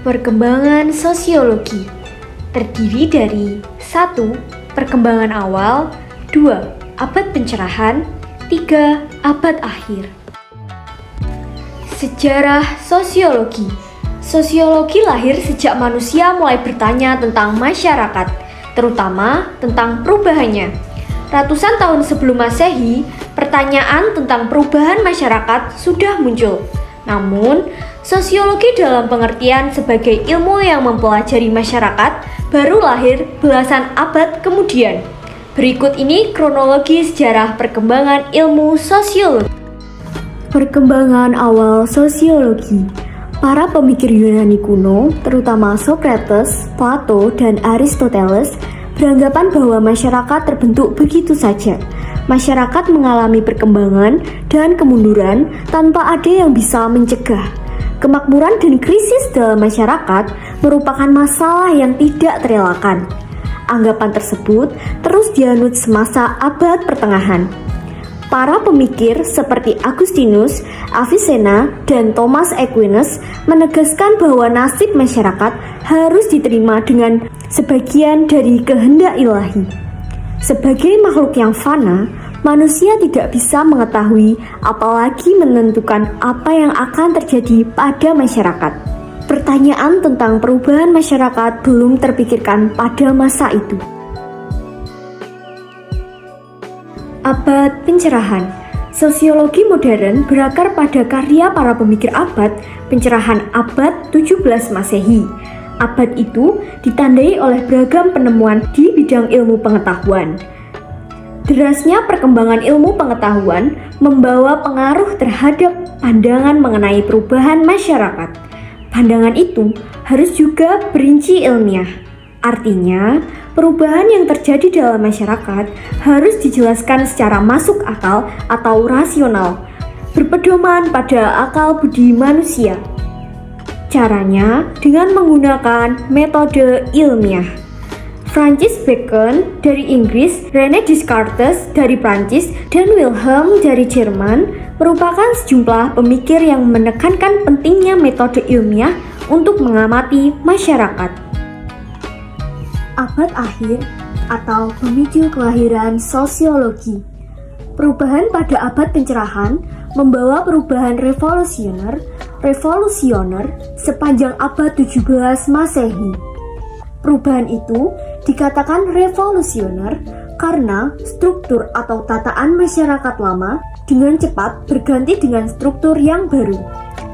Perkembangan sosiologi terdiri dari 1. Perkembangan awal, 2. Abad pencerahan, 3. Abad akhir. Sejarah sosiologi. Sosiologi lahir sejak manusia mulai bertanya tentang masyarakat, terutama tentang perubahannya. Ratusan tahun sebelum Masehi, pertanyaan tentang perubahan masyarakat sudah muncul. Namun, sosiologi dalam pengertian sebagai ilmu yang mempelajari masyarakat baru lahir belasan abad kemudian. Berikut ini kronologi sejarah perkembangan ilmu sosiologi. Perkembangan awal sosiologi. Para pemikir Yunani kuno, terutama Socrates, Plato, dan Aristoteles, beranggapan bahwa masyarakat terbentuk begitu saja. Masyarakat mengalami perkembangan dan kemunduran tanpa ada yang bisa mencegah. Kemakmuran dan krisis dalam masyarakat merupakan masalah yang tidak terelakkan. Anggapan tersebut terus dianut semasa abad pertengahan. Para pemikir seperti Agustinus, Avicenna, dan Thomas Aquinas menegaskan bahwa nasib masyarakat harus diterima dengan sebagian dari kehendak ilahi. Sebagai makhluk yang fana, manusia tidak bisa mengetahui apalagi menentukan apa yang akan terjadi pada masyarakat. Pertanyaan tentang perubahan masyarakat belum terpikirkan pada masa itu. Abad pencerahan. Sosiologi modern berakar pada karya para pemikir abad pencerahan abad 17 Masehi. Abad itu ditandai oleh beragam penemuan di bidang ilmu pengetahuan. Derasnya perkembangan ilmu pengetahuan membawa pengaruh terhadap pandangan mengenai perubahan masyarakat. Pandangan itu harus juga berinci ilmiah. Artinya, perubahan yang terjadi dalam masyarakat harus dijelaskan secara masuk akal atau rasional, berpedoman pada akal budi manusia. Caranya dengan menggunakan metode ilmiah. Francis Bacon dari Inggris, René Descartes dari Prancis, dan Wilhelm dari Jerman merupakan sejumlah pemikir yang menekankan pentingnya metode ilmiah untuk mengamati masyarakat. Abad akhir atau pemicu kelahiran sosiologi. Perubahan pada abad pencerahan membawa perubahan revolusioner sepanjang abad 17 Masehi. Perubahan itu dikatakan revolusioner karena struktur atau tataan masyarakat lama dengan cepat berganti dengan struktur yang baru.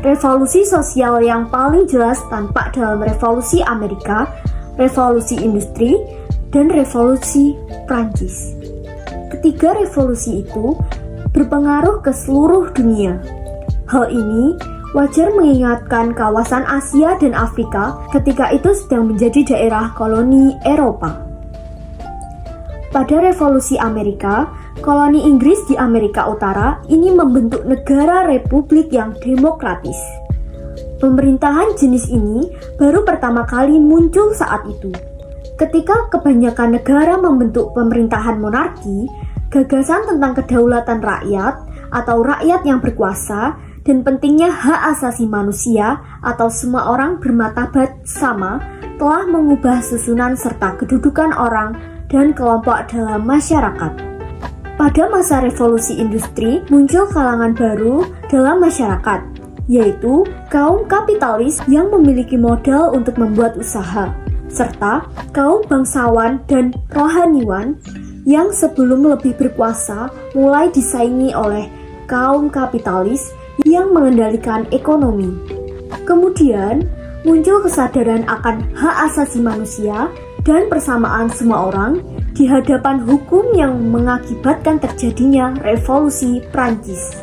Revolusi sosial yang paling jelas tampak dalam Revolusi Amerika, Revolusi Industri, dan Revolusi Prancis. Ketiga revolusi itu berpengaruh ke seluruh dunia. Hal ini wajar mengingatkan kawasan Asia dan Afrika ketika itu sedang menjadi daerah koloni Eropa. Pada Revolusi Amerika, koloni Inggris di Amerika Utara ini membentuk negara republik yang demokratis. Pemerintahan jenis ini baru pertama kali muncul saat itu. Ketika kebanyakan negara membentuk pemerintahan monarki, gagasan tentang kedaulatan rakyat atau rakyat yang berkuasa dan pentingnya hak asasi manusia atau semua orang bermartabat sama telah mengubah susunan serta kedudukan orang dan kelompok dalam masyarakat. Pada masa revolusi industri, muncul kalangan baru dalam masyarakat, yaitu kaum kapitalis yang memiliki modal untuk membuat usaha, serta kaum bangsawan dan rohaniwan yang sebelum lebih berkuasa mulai disaingi oleh kaum kapitalis yang mengendalikan ekonomi. Kemudian, muncul kesadaran akan hak asasi manusia dan persamaan semua orang di hadapan hukum yang mengakibatkan terjadinya revolusi Prancis.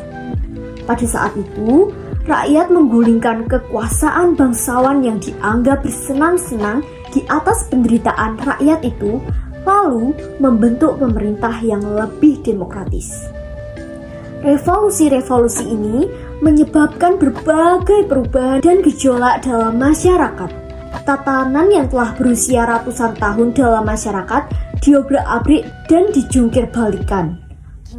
Pada saat itu, rakyat menggulingkan kekuasaan bangsawan yang dianggap bersenang-senang di atas penderitaan rakyat itu, lalu membentuk pemerintah yang lebih demokratis. Revolusi-revolusi ini menyebabkan berbagai perubahan dan gejolak dalam masyarakat. Tatanan yang telah berusia ratusan tahun dalam masyarakat diobrak-abrik dan dijungkir balikan.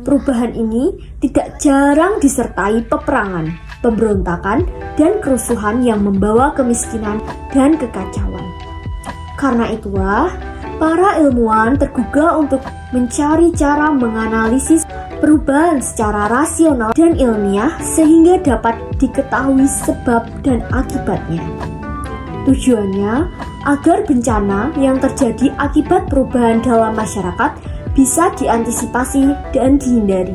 Perubahan ini tidak jarang disertai peperangan, pemberontakan, dan kerusuhan yang membawa kemiskinan dan kekacauan. Karena itulah, para ilmuwan tergugah untuk mencari cara menganalisis perubahan secara rasional dan ilmiah sehingga dapat diketahui sebab dan akibatnya. Tujuannya agar bencana yang terjadi akibat perubahan dalam masyarakat bisa diantisipasi dan dihindari.